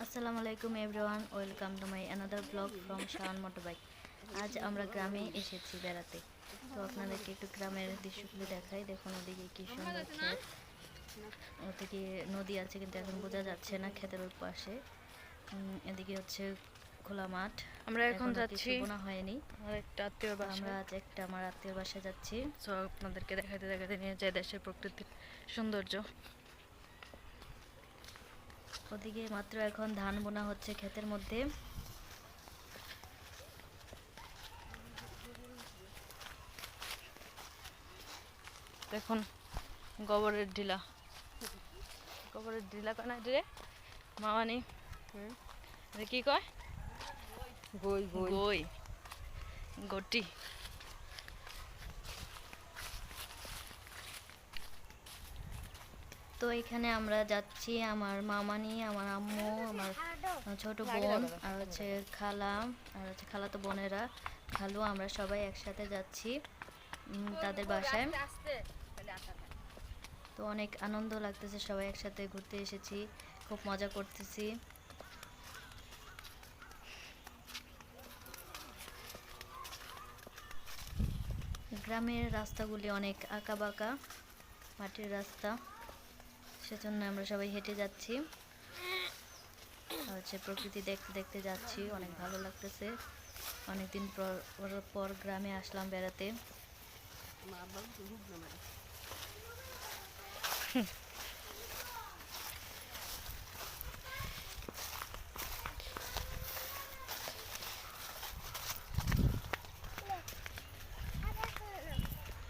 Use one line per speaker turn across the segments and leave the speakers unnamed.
আসসালামু আলাইকুম everyone, welcome to my another blog from Shaon motorbike. আজ আমরা গ্রামে এসেছি বেড়াতে। তো আপনাদেরকে একটু গ্রামের দৃশ্যগুলো দেখাই। দেখুন ওদিকে কি সুন্দর ক্ষেত, ওদিকে নদী আছে কিন্তু এখন বোঝা যাচ্ছে না, ক্ষেতের ওই পাশে। এদিকে হচ্ছে খোলা মাঠ।
আমরা এখন যাচ্ছি,
বোনা হয়নি।
আমরা
আজ আমার আত্মীয়র বাসায় যাচ্ছি।
সো আপনাদেরকে দেখাতে দেখাতে নিয়ে যায় দেশের প্রকৃতির সৌন্দর্য।
ওদিকে মাত্র এখন ধান বোনা হচ্ছে ক্ষেতের মধ্যে।
দেখুন গোবরের ঢিলা কেন রে মামানি? কি কয়? গই গটি।
তো এখানে আমরা যাচ্ছি, আমার মামানি, আমার আম্মু, আমার ছোট বোন, আর হচ্ছে খালা, আর হচ্ছে খালাতো বোনেরা, খালু, আমরা সবাই একসাথে যাচ্ছি তাদের বাসায়। তো অনেক আনন্দ লাগতেছে, সবাই একসাথে ঘুরতে এসেছি, খুব মজা করতেছি। গ্রামের রাস্তাগুলি অনেক আঁকা বাঁকা, মাটির রাস্তা, সেজন্য আমরা সবাই হেঁটে যাচ্ছি। হচ্ছে প্রকৃতি দেখতে দেখতে যাচ্ছি, অনেক ভালো লাগতেছে। অনেকদিন পর গ্রামে আসলাম বেড়াতে।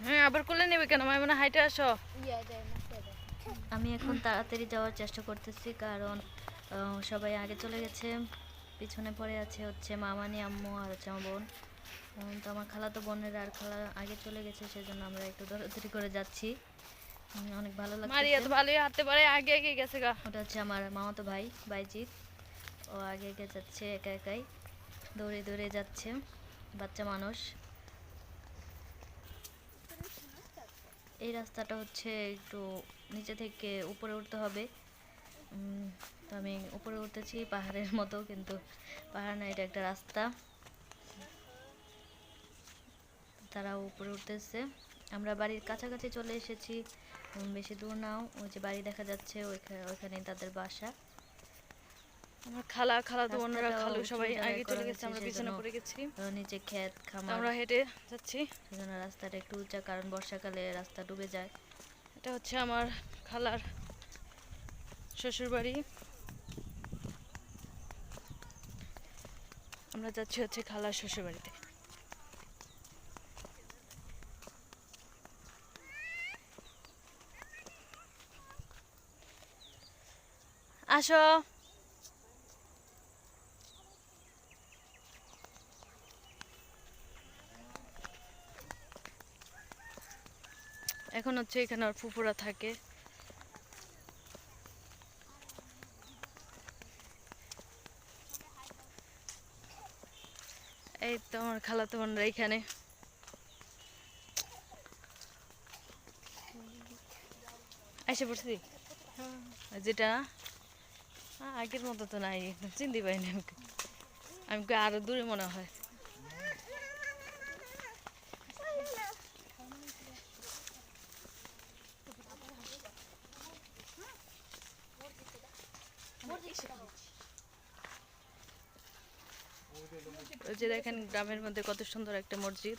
হ্যাঁ, আবার কোলে নেবে কেন? মানে হাইটে আসো।
আমি এখন তাড়াতাড়ি যাওয়ার চেষ্টা করতেছি, কারণ সবাই আগে চলে গেছে। পিছনে পড়ে আছে হচ্ছে মামানি, আম্মু, আর হচ্ছে আমার বোন। তো আমার খালাতো বোনের আর খালা আগে চলে গেছে, সেজন্য আমরা একটু দৌড়াদৌড়ি করে যাচ্ছি। অনেক ভালো লাগছে।
ভালোই হাঁটতে পারে, আগে আগে গেছে গা।
ওটা হচ্ছে আমার মামাতো ভাই বাইজিৎ, ও আগে আগে যাচ্ছে, একা একাই দৌড়ে দৌড়ে যাচ্ছে, বাচ্চা মানুষ। এই রাস্তাটা হচ্ছে একটু নিচে থেকে উপরে উঠতে হবে। তো আমি উপরে উঠতেছি পাহাড়ের মতো, কিন্তু পাহাড় না, এটা একটা রাস্তা। তারা উপরে উঠতেছে। আমরা বাড়ির কাছাকাছি চলে এসেছি, বেশি দূর নাও। ওই যে বাড়ি দেখা যাচ্ছে, ওইখানে তাদের বাসা।
আমার খালাতো বোনেরা, খালু সবাই আগে চলে গেছে, আমরা পিছনে পড়ে গেছি।
নিচে ক্ষেত খামার,
আমরা হেঁটে যাচ্ছি।
সেজন্য রাস্তাটা একটু উঁচা, কারণ বর্ষাকালে রাস্তা ডুবে যায়।
এটা হচ্ছে আমার খালার শ্বশুর বাড়ি। আমরা যাচ্ছি হচ্ছে খালার শ্বশুর বাড়িতে। আসো। এখন হচ্ছে এখানে আর ফুফুরা থাকে। এই তো আমার খালাতো বোনরা এখানে। এসে পড়ছি যেটা আগের মতো তো নাই, চিনতে পারিনি আমি আরো দূরে মনে হয়। ওই যে দেখেন গ্রামের মধ্যে কত সুন্দর একটা মসজিদ।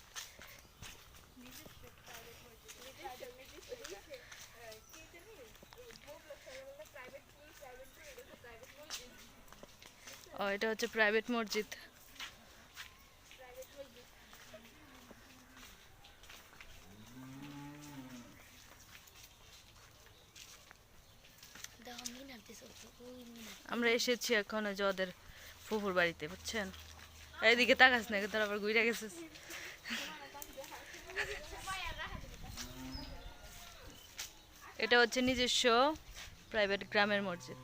ও, এটা হচ্ছে প্রাইভেট মসজিদ। আমরা এসেছি এখন ওই যে ওদের ফুফুর বাড়িতে, বুঝছেন? এইদিকে তাকাস না, তোর আবার ঘুরে গেছিস। এটা হচ্ছে নিজস্ব প্রাইভেট গ্রামের মসজিদ।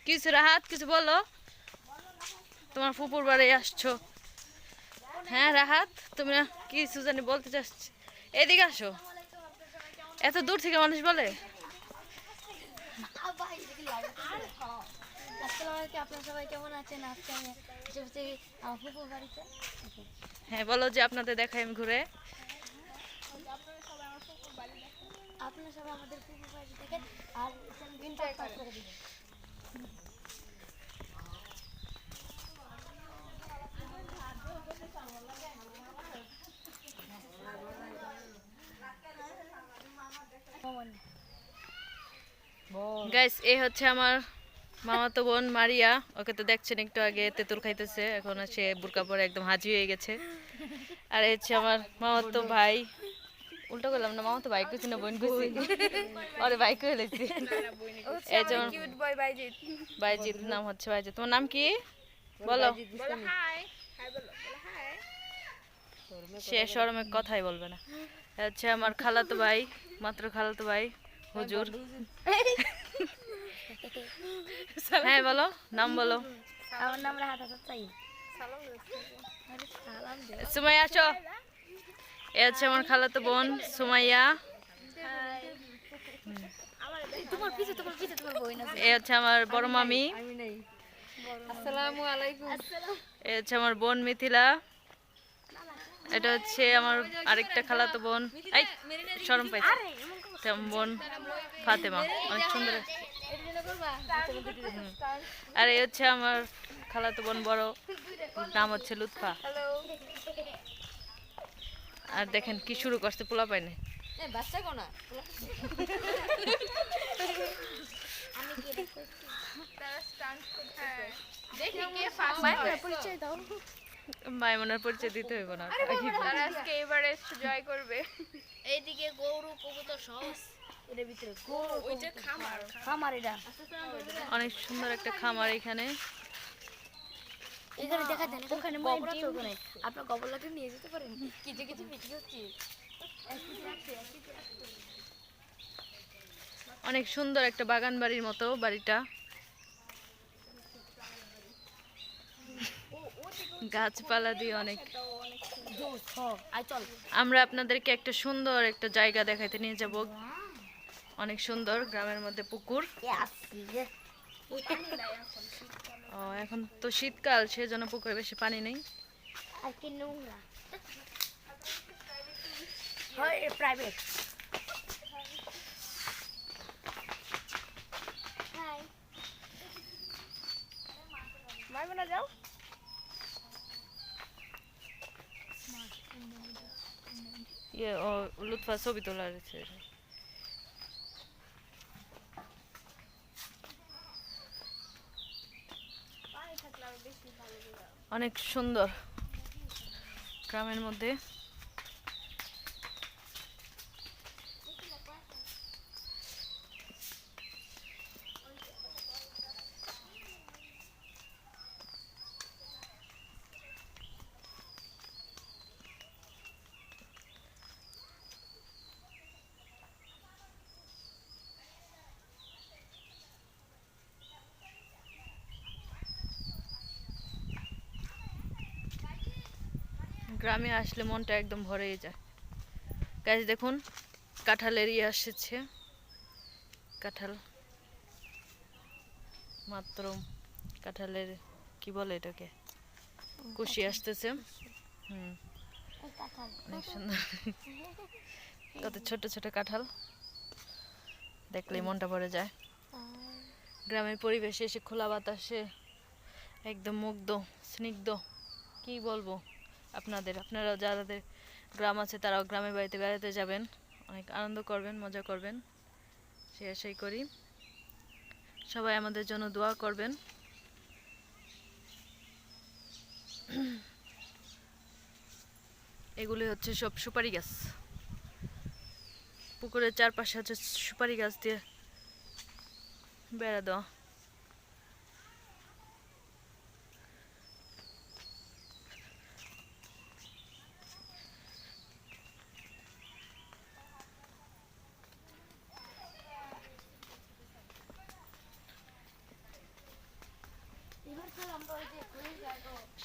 কিছু রাহাত, কিছু বলো। তোমার ফুপুর বাড়ি আসছো? হ্যাঁ রাহাত, তুমি কিছু জানি বলতে চাচ্ছি। এদিকে আসো, এত দূর থেকে মানুষ বলে।
আপনারা সবাই কেমন আছেন? আজকে আমি এসেছি ফুপুর বাড়িতে।
হ্যাঁ বলো যে আপনাদের দেখাই আমি ঘুরে।
আপনারা সবাই আমাদের ফুপুর বাড়ি দেখেন আর সাবস্ক্রাইব করে দিবেন।
গাইস এই হচ্ছে আমার মামাতো বোন মারিয়া। ওকে তো দেখছেন একটু আগে তেঁতুল খাইতেছে, এখন সে বুরকা পরে একদম হাজি হয়ে গেছে। আর এই হচ্ছে আমার মামাতো ভাই, উল্টো করলাম না, মামাতো ভাই কইছি না বোন কইছি, আরে ভাই কই লইছি। এই যে আমার
কিউট বয় বাইজিৎ।
বাইজিৎ, নাম হচ্ছে বাইজিৎ। তোমার নাম কি বলো?
বলো হাই। হাই বলো, বলো হাই।
সে শরমে কথাই বলবে না। এই হচ্ছে আমার খালাতো ভাই, মাত্র খালাতো ভাই হুজুর। হ্যাঁ বলো, নাম বলো।
আমার নাম রাহাত হাসান সাইদ।
সালাম দিও।
সালাম দে।
সুমাইয়া আসো। এ হচ্ছে আমার খালাতো বোন সুমাইয়া।
হাই।
তোমার পিছে তোমার বই না।
এ হচ্ছে আমার বড় মামি।
আসসালামু আলাইকুম।
এ হচ্ছে আমার বোন মিথিলা। এটা হচ্ছে আমার আরেকটা খালাতো বোন, এই শরম পাইছে, তেমন বোন ফাতেমা, অনেক সুন্দর। আর এই হচ্ছে আমার খালাতো বোন বড়, নাম হচ্ছে লুৎফা।
হ্যালো।
আর দেখেন কি শুরু করছে পোলা পাইনে।
এ বাচ্চা কোনা? তারা স্টান্ট করতেছে। দেখি কে ফার্স্ট হয়।
পরিচয় দাও।
মাইমনের পরিচয় দিতে হইব না।
তারা আজকে এভারেস্ট জয় করবে।
এইদিকে গরু কবুতর সব এর ভিতরে গরু
ওইটা খামার।
খামার এটা।
অনেক সুন্দর একটা খামার এখানে।
এখানে দেখা দেন ওখানে গোবর আছে ওখানে আপনার গোবরটাকে নিয়ে যেতে পারেন। কিছু কিছু বিক্রি হচ্ছে।
অনেক সুন্দর একটা বাগান বাড়ির মতো বাড়িটা। গাছপালা দিয়ে অনেক।
আয় চল।
আমরা আপনাদেরকে একটা সুন্দর একটা জায়গা দেখাইতে নিয়ে যাব। অনেক সুন্দর গ্রামের মধ্যে পুকুর। ও এখন তো শীতকাল, সেজন্য পুকুরে বেশি পানি নেই।
আর কি নোংরা। হয় প্রাইভেট। হাই।
মারবে না যাও।
ইয়ে ও লুৎফা ছবি তোলা রয়েছে। অনেক সুন্দর গ্রামের মধ্যে। গ্রামে আসলে মনটা একদম ভরেই যায়। গাছ দেখুন কাঁঠালের ইয়ে আসছে, কাঁঠাল মাত্র, কাঁঠালের কি বলে এটাকে, কুশি আসতেছে। অনেক সুন্দর কত ছোট ছোট কাঁঠাল, দেখলেই মনটা ভরে যায়। গ্রামের পরিবেশে এসে খোলা বাতাসে একদম মুগ্ধ স্নিগ্ধ, কি বলবো আপনাদের। আপনারা যাদের গ্রাম আছে তারাও গ্রামের বাড়িতে বেড়াতে যাবেন, অনেক আনন্দ করবেন, মজা করবেন, সে আশাই করি। সবাই আমাদের জন্য দোয়া করবেন। এগুলি হচ্ছে সব সুপারি গাছ, পুকুরের চারপাশে হচ্ছে সুপারি গাছ দিয়ে বেড়া দেওয়া।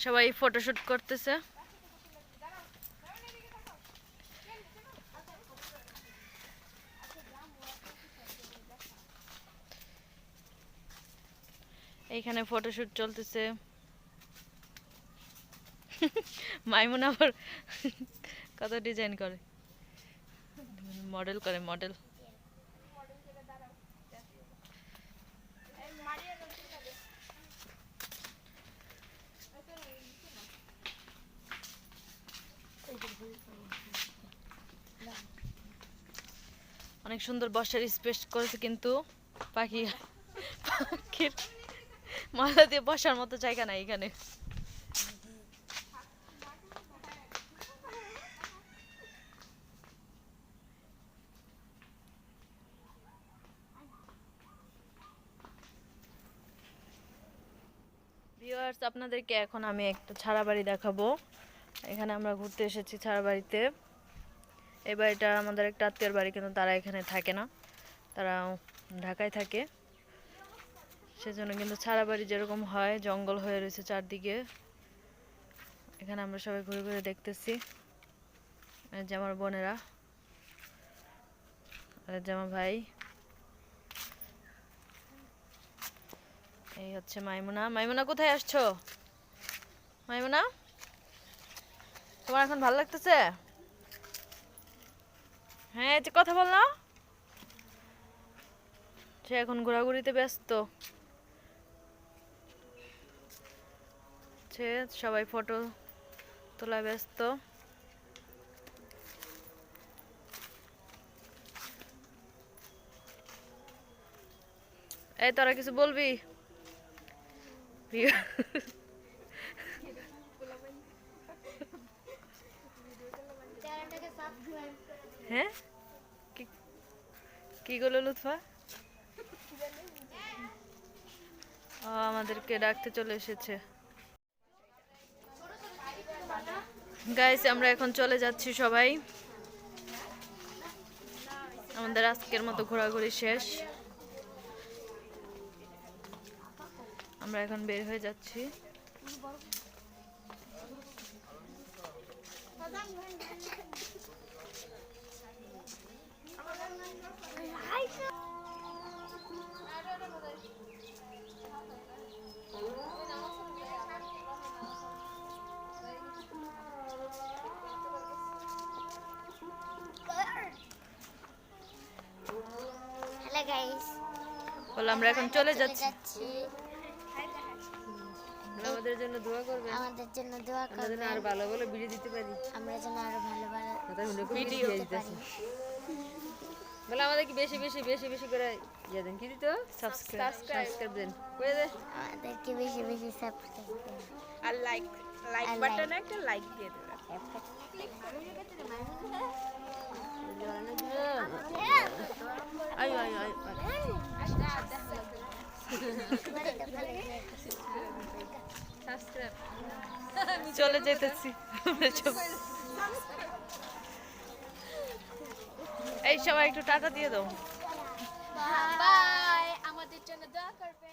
সবাই ফটোশুট করতেছে। এইখানে ফটোশুট চলতেছে। মাইমুন আবার কত ডিজাইন করে, মডেল করে মডেল। অনেক সুন্দর বসার স্পেস করেছে, কিন্তু পাখির মালা দিয়ে বসার মতো জায়গা নাই এখানে। ভিউয়ার্স, আপনাদেরকে এখন আমি একটা ছাড়া বাড়ি দেখাবো। এখানে আমরা ঘুরতে এসেছি ছাড়া বাড়িতে। এই বাড়িটা আমাদের একটা আত্মীয়র বাড়ি, কিন্তু তারা এখানে থাকে না, তারা ঢাকায় থাকে। সেজন্য কিন্তু ছাড়া বাড়ি যেরকম হয় জঙ্গল হয়ে রয়েছে চারদিকে। এখানে আমরা সবাই ঘুরে ঘুরে দেখতেছি। এই যে আমার বোনেরা, আর এই যে আমার ভাই, এই হচ্ছে মাইমুনা। মাইমুনা কোথায় আসছো? মাইমুনা, তোমার এখন ভালো লাগতেছে? হ্যাঁ, এই যে কথা বল না। সে এখন ঘোরাঘুরিতে ব্যস্ত। সবাই ফটো তোলা ব্যস্ত। এই তোরা কিছু বলবি? হ্যাঁ, কি বললো লুৎফা? আমাদেরকে ডাকতে চলে এসেছে। গাইস, আমরা এখন চলে যাচ্ছি সবাই। আমাদের আজকের মতো ঘোরাঘুরি শেষ। আমরা এখন বের হয়ে যাচ্ছি।
হ্যালো গাইস,
বলে আমরা এখন চলে যাচ্ছি। আমাদের জন্য দোয়া করবেন,
আমাদের জন্য দোয়া
আমরা যেন
করবেন,
আরো ভালো ভালো ভিডিও দিতে পারি।
আমরা যেন আরো ভালো ভালো
ভিডিও
দিতে পারি।
বলে আমাদের কি বেশি বেশি বেশি বেশি করে ইয়ে দেন, কি দিতে? সাবস্ক্রাইব দেন, করে দে।
আমাদেরকে বেশি বেশি সাবস্ক্রাইব করুন
আর লাইক
আর
বাটনে একটা লাইক দিয়ে দেবেন।
আয়ো আয়ো আয়ো। চলে যেতেছি। এই সবাই একটু টাটা দিয়ে দাও।
বাই, আমাদের জন্য দোয়া করবেন।